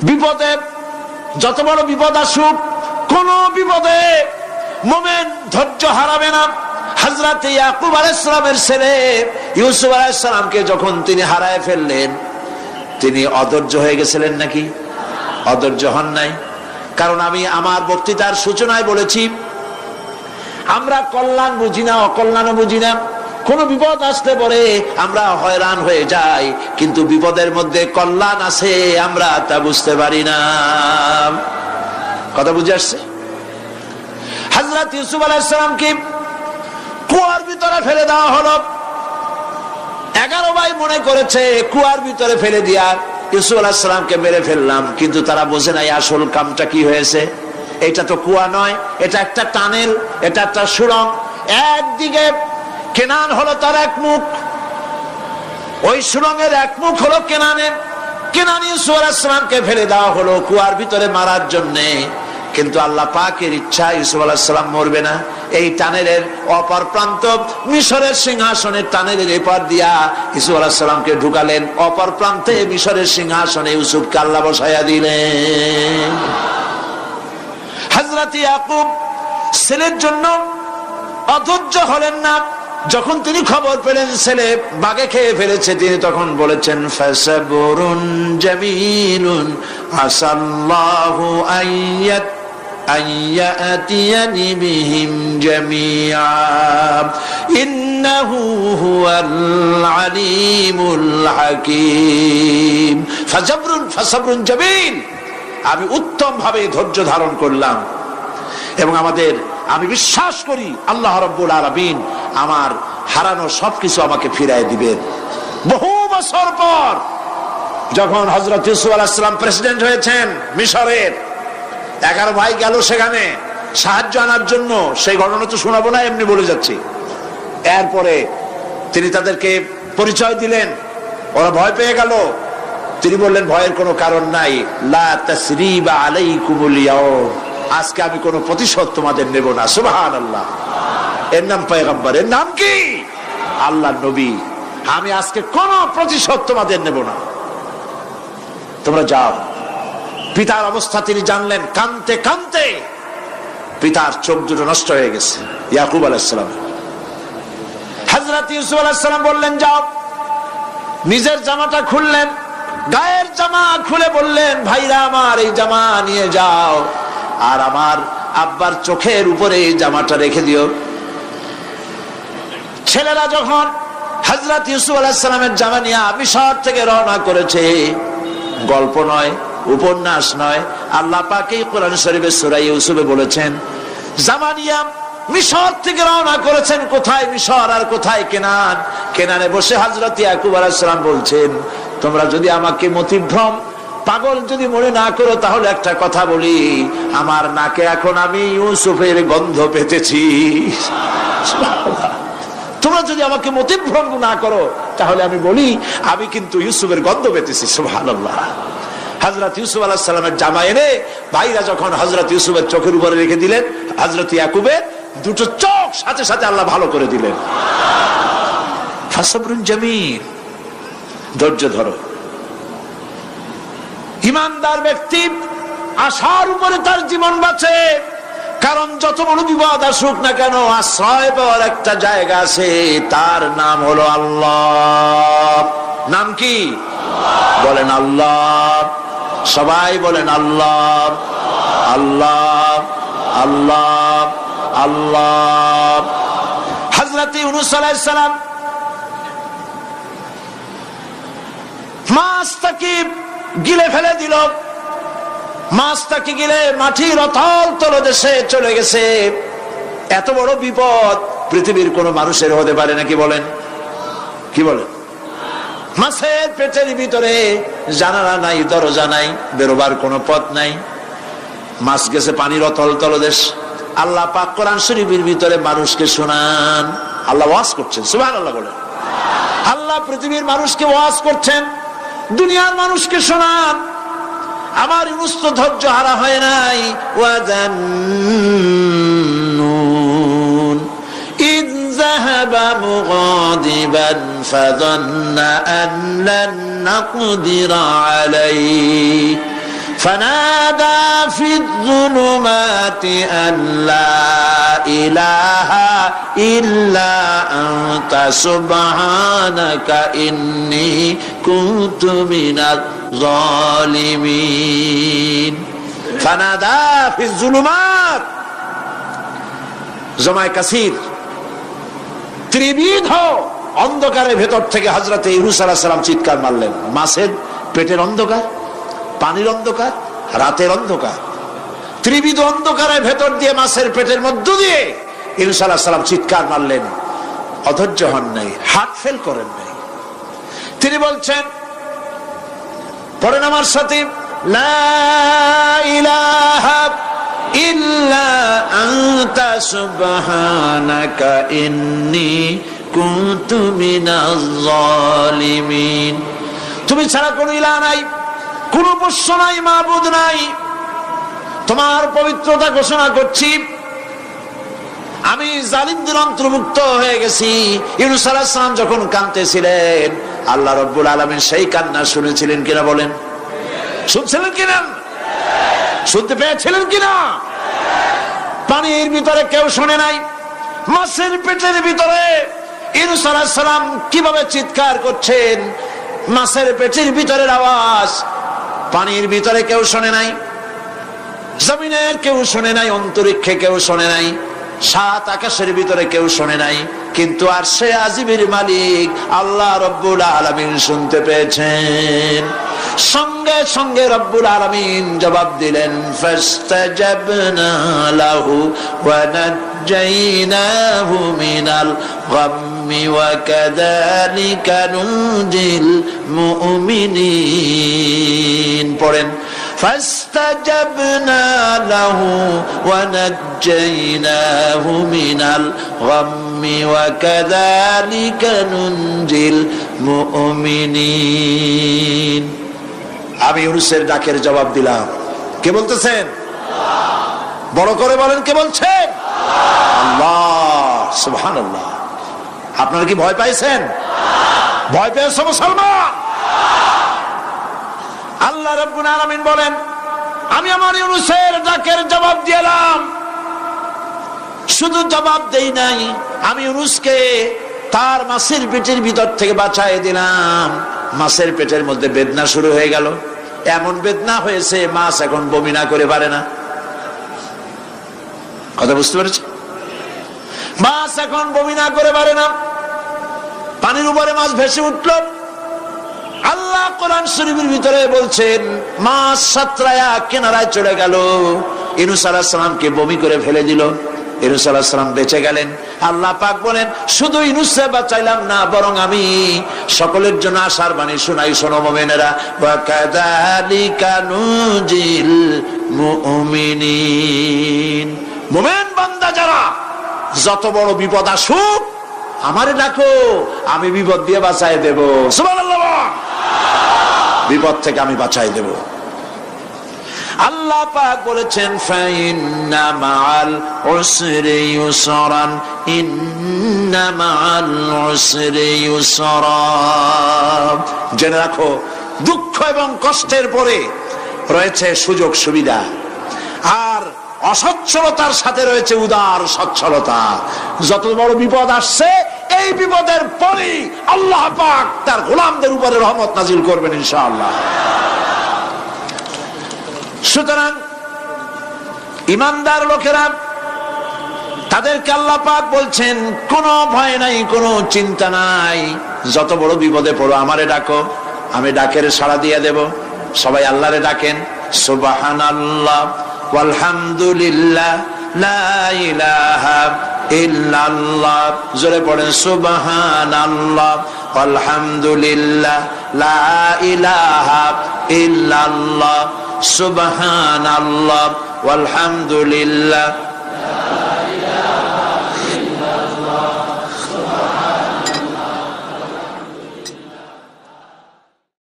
বিপদে, যত বড় বিপদ আসুক, কোন বিপদে মুমিন ধৈর্য হারাবে না। হযরত ইয়াকুব আলাইহিস সালামের ছেলে ইউসুফ আলাইহিস সালামকে যখন তিনি হারায় ফেললেন, তিনি অধৈর্য হয়ে গেছিলেন নাকি? অধৈর্য হন নাই। কারণ আমি আমার বক্তৃতার সূচনায় বলেছি, আমরা কল্যাণ বুঝি না, অকল্যাণ বুঝি না। কোন বিপদ আসতে পরে আমরা হয়রান হয়ে যাই, কিন্তু বিপদের মধ্যে কল্যাণ আছে আমরা তা বুঝতে পারি না। কথা বুঝে আসছে? হযরত ইউসুফ আলাইহিস সালামকে কুয়ার ভিতরে ফেলে দেওয়া হলো। 11 ভাই মনে করেছে কুয়ার ভিতরে ফেলে দিয়া ইউসুফ আলাইহিস সালামকে মেরে ফেললাম, কিন্তু তারা বোঝে নাই আসল কামটা কি হয়েছে। এটা তো কুয়া নয়, এটা একটা টানেল, এটা একটা সুড়ঙ্গ। একদিকে কেনান হলো তার এক মুখ, ওই সুড়ঙ্গের এক মুখ হলো কেনানের। কেনান ইউসুফ আলাইহিস সালামকে ফেলে দেওয়া হলো কুয়ার ভিতরে মারার জন্যে, কিন্তু আল্লাহ পাকের ইচ্ছা ইউসুফ আলাইহিস সালাম মরবে না। এই টানেলের অপর প্রান্ত মিশরের সিংহাসনের টানেলের এপার দিয়া ইউসুফ আলাইহিস সালামকে ঢুকালেন, অপর প্রান্তে মিশরের সিংহাসনে ইউসুফকে আল্লাহ বসায়া দিলেন। হযরত ইয়াকুব ছেলের জন্য অধৈর্য হলেন না। যখন তিনি খবর পেলেন ছেলে বাঘে খেয়ে ফেলেছে, তিনি তখন বলেছেন ফাসাবরুন জামিলুন আসাল্লাহু আইয়াতিয়ানি বিহিম জামিআ ইন্নাহু হুয়াল আলিমুল হাকীম। ফাসাবরুন জামিল, আমি উত্তম ভাবে ধৈর্য ধারণ করলাম এবং আমি বিশ্বাস করি আল্লাহ রাব্বুল আলামিন আমার হারানো সবকিছু আমাকে ফিরাই দিবেন। বহু বছর পর যখন হযরত ইউসুফ আলাইহিস সালাম প্রেসিডেন্ট হয়েছেন মিশরের, 11 ভাই গেল সেখানে সাহায্য আনার জন্য। সেই ঘটনা তো শোনাবো না, এমনি বলে যাচ্ছি। এরপরে তিনি তাদেরকে পরিচয় দিলেন, ওরা ভয় পেয়ে গেল। তিনি বললেন ভয়ের কোনো কারণ নাই, লা তাসরিবা আলাইকুমুল ইয়াউম, আজকে আমি কোনো প্রতিশোধ তোমাদের নেব না। সুবহানাল্লাহ। এর নাম পয়গম্বর, এর নাম কি? আল্লাহর নবী। আমি আজকে কোনো প্রতিশোধ তোমাদের নেব না, তোমরা যাও। পিতার অবস্থা তিনি জানলেন, কাঁদতে কাঁদতে পিতার চোখ দুটো নষ্ট হয়ে গেছে। ইয়াকুব আলাইহিস সালাম, হযরত ইউসুফ আলাইহিস সালাম বললেন যাও। নিজের জামাটা খুললেন, গায়ের জামা খুলে বললেন ভাইরা আমার এই জামা নিয়ে যাও, আর আমার আব্বার চোখের উপরে এই জামাটা রেখে দিও। ছেলেরা যখন হযরত ইউসুফ আলাইহিস সালামের জামা নিয়ে মিশর থেকে রওনা করেছে, গল্প নয়, উপন্যাস নয়, আল্লাহ পাক এই কোরআন শরীফের সূরা ইউসুফে বলেছেন জামা নিয়ে মিশর থেকে রওনা করেছেন। কোথায় মিশর আর কোথায় কেনান? কেনানে বসে হযরত ইয়াকুব আলাইহিস সালাম বলছেন তোমরা যদি আমাকে মতিভ্রম পাগল যদি মনে না করো, তাহলে একটা কথা বলি, আমার নাকে এখন আমি ইউসুফের গন্ধ পেতেছি। তোমরা যদি আমাকে মতিভ্রম না করো, তাহলে আমি বলি আমি কিন্তু ইউসুফের গন্ধ পেতেছি। সুবহানাল্লাহ। হযরত ইউসুফ আলাইহিস সালামের জামা এনে ভাইরা যখন হযরত ইউসুফের চোখের উপরে রেখে দিলেন, হযরত ইয়াকুবের দুটো চোখ সাথে সাথে আল্লাহ ভালো করে দিলেন। ফাসাবরুন জামিল, ধৈর্য ধরো। ইমানদার ব্যক্তি আশার উপরে তার জীবন বাঁচে, কারণ যত বড় বিপদ আসুক না কেন আশ্রয় পাওয়ার একটা জায়গা আছে, তার নাম হলো আল্লাহ। নাম কি? বলেন আল্লাহ। সবাই বলেন আল্লাহ আল্লাহ আল্লাহ আল্লাহ। হযরত ইউনূস আলাইহিস সালাম মাছটাকে গিলে ফেলে দিল, মাছটাকে গিলে মাটির অতল তলদেশে চলে গেছে। এত বড় বিপদ পৃথিবীর কোন মানুষের হতে পারে নাকি? বলেন, কি বলেন? মাছের পেটের ভিতরে জানালা নাই, দরজা নাই, বেরোবার কোনো পথ নাই, মাছ গেছে পানির অতল তলদেশ। আল্লাহ পাক কোরআন শরীফের ভিতরে মানুষকে শোনান, আল্লাহ ওয়াজ করছেন। সুবহানাল্লাহ বলেন। আল্লাহ পৃথিবীর মানুষকে ওয়াজ করছেন, দুনিয়ার মানুষকে শোনান। আমার ইউনূস তো ধৈর্য হারা হয় নাই। ওয়াযান্নুন ইয যাহাবা মুগাদিবান ফাযান্না আন লান নাকদিরা আলাইহি ফানাদা ফিয-যুলুমাতি আল্লা ইলাহা ইল্লা আনতা সুবহানাকা ইন্নী কুনতু মিনাজ জালিমিন। ফানাদা ফিয-যুলুমাত, জমায়ে কাসির, ত্রিবিধ অন্ধকারের ভেতর থেকে হযরত ইউনূস আলাইহিস সালাম চিৎকার মারলেন। মাছের পেটের অন্ধকার, পানির অন্ধকার, রাতের অন্ধকার, ত্রিবিধ অন্ধকারের ভেতর দিয়ে মাছের পেটের মধ্য দিয়ে ইউনূস আলাইহিস সালাম চিৎকার মারলেন। অধৈর্য হন নাই, হার্ট ফেল করেন নাই। তিনি বলছেন, পড়েন আমার সাথে, লা ইলাহা ইল্লা আনতা সুবহানাকা ইন্নী কুনতু মিনাজ জালিমিন। তুমি ছাড়া কোনো ইলাহ নাই, কোনো উপাস্য নাই, মাবুদ নাই। তোমার পবিত্রতা ঘোষণা করছি, আমি জালিমদের অন্তর্ভুক্ত হয়ে গেছি। ইউনূস আলাইহিস সালাম যখন কাঁদতেছিলেন, আল্লাহ রাব্বুল আলামিন সেই কান্না শুনেছিলেন কিনা বলেন? শুনছিলেন কিনা? শুনতে পেয়েছিলেন কিনা? পানির ভিতরে কেউ শোনে নাই, মাছের পেটের ভিতরে ইউনূস আলাইহিস সালাম কিভাবে চিৎকার করছেন, মাছের পেটের ভিতরের আওয়াজ পানির ভিতরে কেউ শোনে নাই, জমিনের কেউ শোনে নাই, অন্তরিক্ষে কেউ শোনে নাই, সাত আকাশের ভিতরে কেউ শোনে নাই, কিন্তু আরশে আজিমের মালিক আল্লাহ রব্বুল আলামিন শুনতে পেয়েছেন। সঙ্গে সঙ্গে রব্বুল আলামিন জবাব দিলেন, ফাস্তাজাবনা লাহু ওয়া নাজ্জাইনাহু মিনাল গাম্মি ওয়া কাযালিকা নুনজিল মুমিনিন। পড়েন, ফাস্তাজাবনা লাহু ওয়া নাজ্জাইনাহু মিনাল গাম্মি ওয়া কাযালিকা নুনজিল মুমিনিন। আমি ইউনূসের ডাকের জবাব দিলাম। কে বলতেছেন? বড় করে বলেন, কে বলছেন? আল্লাহ। সুবহানাল্লাহ। আপনারা কি ভয় পাইছেন? ভয় পেয়েছো মুসলমান? আল্লাহ রাব্বুল আলামিন বলেন, আমি আমার ইউনূসের ডাকের জবাব দিলাম। শুধু জবাব দেই নাই, আমি ইউনূসকে তার মাছের পেটের ভিতর থেকে বাঁচায় দিলাম। মাছের পেটের মধ্যে বেদনা শুরু হয়ে গেল, এমন বেদনা হয়েছে মাছ এখন বমি না করে পারে না। কথা বুঝতে পেরেছি? মাছ এখন বমি না করে পারে না। পানির উপরে মাছ ভেসে উঠল। আল্লাহ কোরআন শরীফের ভিতরে বলছেন, মাছ সাতরায়া কিনারায় চলে গেল, ইউনূস আলাইহিস সালামকে বমি করে ফেলে দিল। ইউনূস আলাইহিস সালাম বেঁচে গেলেন। আল্লাহ পাক বলেন, শুধু ইউনূসকে বাঁচাইলাম না, বরং আমি সকলের জন্য আশার বাণী শোনাই, শোনো মুমিনেরা, ওয়া কাযালিকা নুনজিল মুমিনিন। মুমিন বান্দা যারা, যত বড় বিপদ আসুক আমারে ডাকো, আমি বিপদ দিয়ে বাঁচাই দেব। সুবহানাল্লাহ। বিপদ থেকে আমি বাঁচাই দেব। আল্লাহ পাক বলেছেন, ফাইন্না মাআল উসরি ইউসরান, ইন্না মাআল উসরি ইউসরা। জেনে রাখো, দুঃখ এবং কষ্টের পরে রয়েছে সুযোগ সুবিধা, আর অসচ্ছলতার সাথে রয়েছে উদার সচ্ছলতা। যত বড় বিপদ আসছে, এই বিপদের পরে আল্লাহ পাক তার গোলামদের উপরে রহমত নাজিল করবেন ইনশাআল্লাহ। সুতরাং ঈমানদার লোকেরা, তাদেরকে আল্লাহ পাক বলছেন, কোনো ভয় নাই, কোনো চিন্তা নাই, যত বড় বিপদে পড়ো আমারে ডাকো, আমি ডাকের সাড়া দিয়ে দেব। সবাই আল্লাহরে ডাকেন, সুবহানাল্লাহ ওয়ালহামদুলিল্লাহ লা ইলাহা ইল্লাল্লাহ। জোরে পড়েন, সুবহানাল্লাহ ওয়ালহামদুলিল্লাহ লা ইলাহা ইল্লাল্লাহ, সুবহানাল্লাহ ওয়ালহামদুলিল্লাহ